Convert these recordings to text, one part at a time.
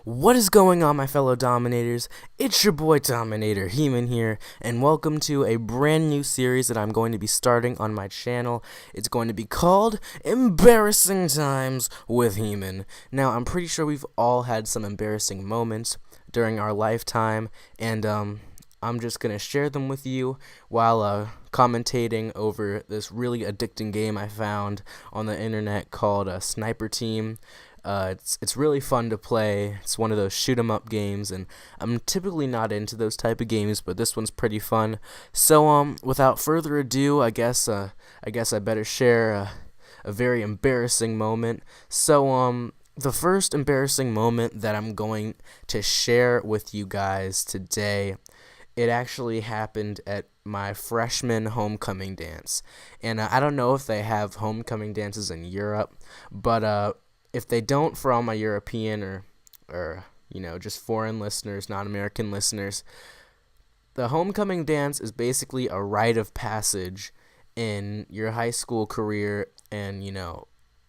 What is going on, my fellow Dominators? It's your boy Dominator Heman here, and welcome to a brand new series that I'm going to be starting on my channel. It's going to be called Embarrassing Times with Heman. Now, I'm pretty sure we've all had some embarrassing moments during our lifetime, and I'm just going to share them with you while commentating over this really addicting game I found on the internet called Sniper Team. It's really fun to play. It's one of those shoot 'em up games, and I'm typically not into those type of games, but this one's pretty fun. So without further ado, I better share a very embarrassing moment. So the first embarrassing moment that I'm going to share with you guys today, it actually happened at my freshman homecoming dance, and I don't know if they have homecoming dances in Europe, but if they don't, for all my European or just foreign listeners, non-American listeners, the homecoming dance is basically a rite of passage in your high school career, and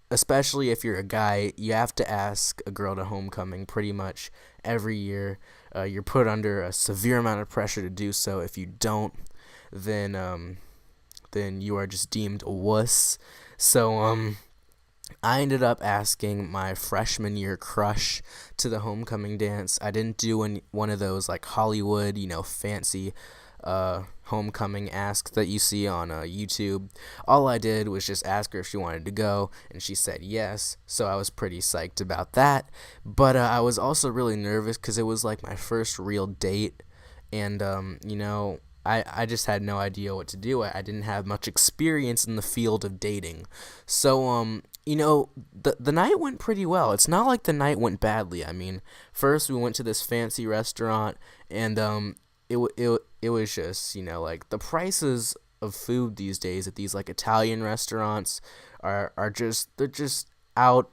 especially if you're a guy, you have to ask a girl to homecoming pretty much every year. You're put under a severe amount of pressure to do so. If you don't, then you are just deemed a wuss. So I ended up asking my freshman year crush to the homecoming dance. I didn't do one of those like Hollywood, fancy homecoming asks that you see on YouTube. All I did was just ask her if she wanted to go, and she said yes, so I was pretty psyched about that. But I was also really nervous because it was like my first real date, and I just had no idea what to do. I didn't have much experience in the field of dating. So the night went pretty well. It's not like the night went badly. I mean, first we went to this fancy restaurant, and it was just, like the prices of food these days at these like Italian restaurants are just, they're just out.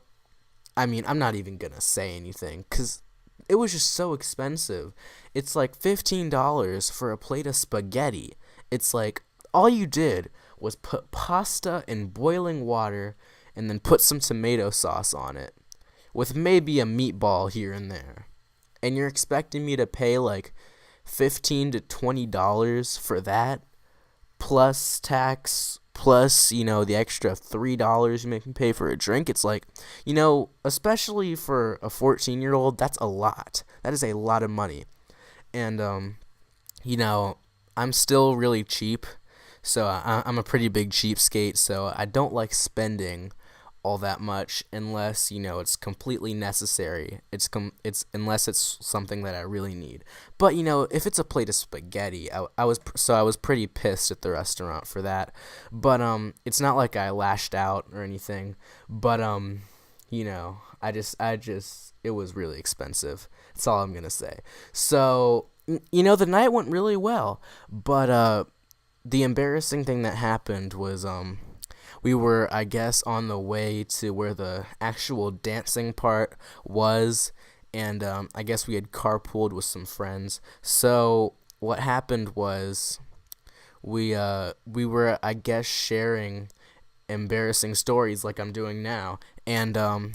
I mean, I'm not even gonna say anything because it was just so expensive. It's like $15 for a plate of spaghetti. It's like all you did was put pasta in boiling water and then put some tomato sauce on it, with maybe a meatball here and there. And you're expecting me to pay like $15 to $20 for that, plus tax, plus, the extra $3 you make me pay for a drink. It's like, especially for a 14-year-old, that's a lot. That is a lot of money. And, I'm still really cheap, so I'm a pretty big cheapskate, so I don't like spending all that much unless it's completely necessary. It's unless it's something that I really need. But if it's a plate of spaghetti, I was pretty pissed at the restaurant for that. But it's not like I lashed out or anything. But I just it was really expensive. That's all I'm gonna say. So the night went really well, but the embarrassing thing that happened was we were, I guess, on the way to where the actual dancing part was, and I guess we had carpooled with some friends. So what happened was we were, I guess, sharing embarrassing stories like I'm doing now, and I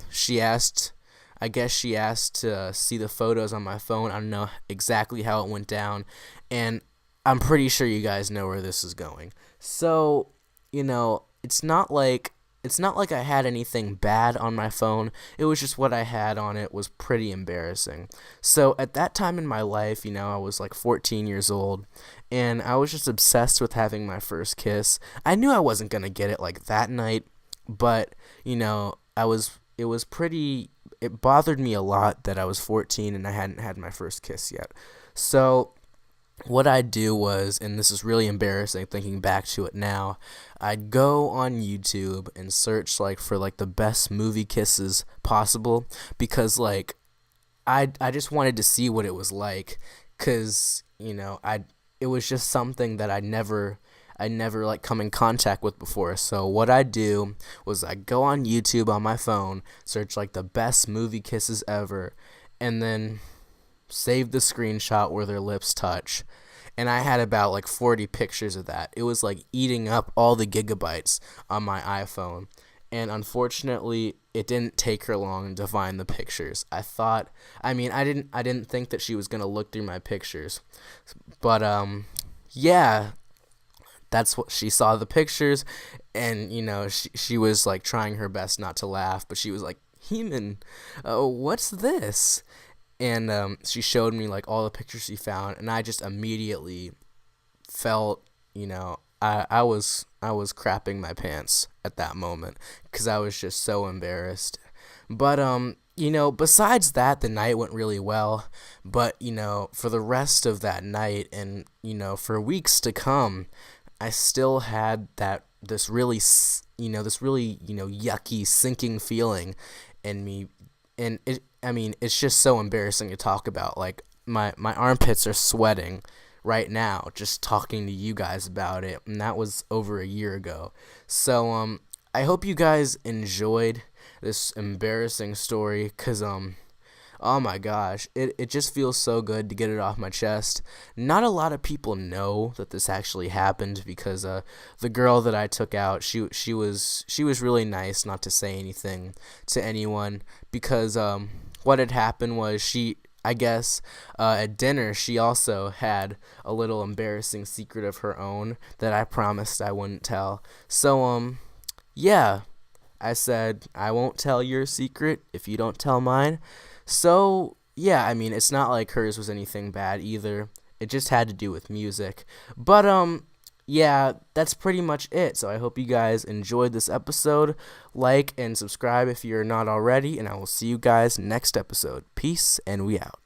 guess she asked to see the photos on my phone. I don't know exactly how it went down, and I'm pretty sure you guys know where this is going. So it's not like I had anything bad on my phone. It was just what I had on it was pretty embarrassing. So at that time in my life, I was like 14 years old, and I was just obsessed with having my first kiss. I knew I wasn't going to get it like that night, but it bothered me a lot that I was 14 and I hadn't had my first kiss yet. So what I'd do was, and this is really embarrassing thinking back to it now, I'd go on YouTube and search for the best movie kisses possible, because I just wanted to see what it was like, cuz it was just something that I never come in contact with before. So what I'd do was I'd go on YouTube on my phone, search the best movie kisses ever, and then save the screenshot where their lips touch. And I had about 40 pictures of that. It was eating up all the gigabytes on my iPhone. and unfortunately it didn't take her long to find the pictures. I didn't think that she was going to look through my pictures. But yeah, that's what she saw, the pictures, and she was like trying her best not to laugh, but she was like, Heman, what's this? And she showed me like all the pictures she found, and I just immediately felt, I was crapping my pants at that moment because I was just so embarrassed. But besides that, the night went really well. But for the rest of that night, and for weeks to come, I still had this really yucky sinking feeling in me, and it's just so embarrassing to talk about. Like my armpits are sweating right now just talking to you guys about it, and that was over a year ago. So I hope you guys enjoyed this embarrassing story, cuz oh my gosh, it just feels so good to get it off my chest. Not a lot of people know that this actually happened, because the girl that I took out, she was really nice not to say anything to anyone, because what had happened was, I guess at dinner she also had a little embarrassing secret of her own that I promised I wouldn't tell. So yeah, I said I won't tell your secret if you don't tell mine. So yeah, it's not like hers was anything bad either. It just had to do with music. But yeah, that's pretty much it. So I hope you guys enjoyed this episode. Like and subscribe if you're not already, and I will see you guys next episode. Peace, and we out.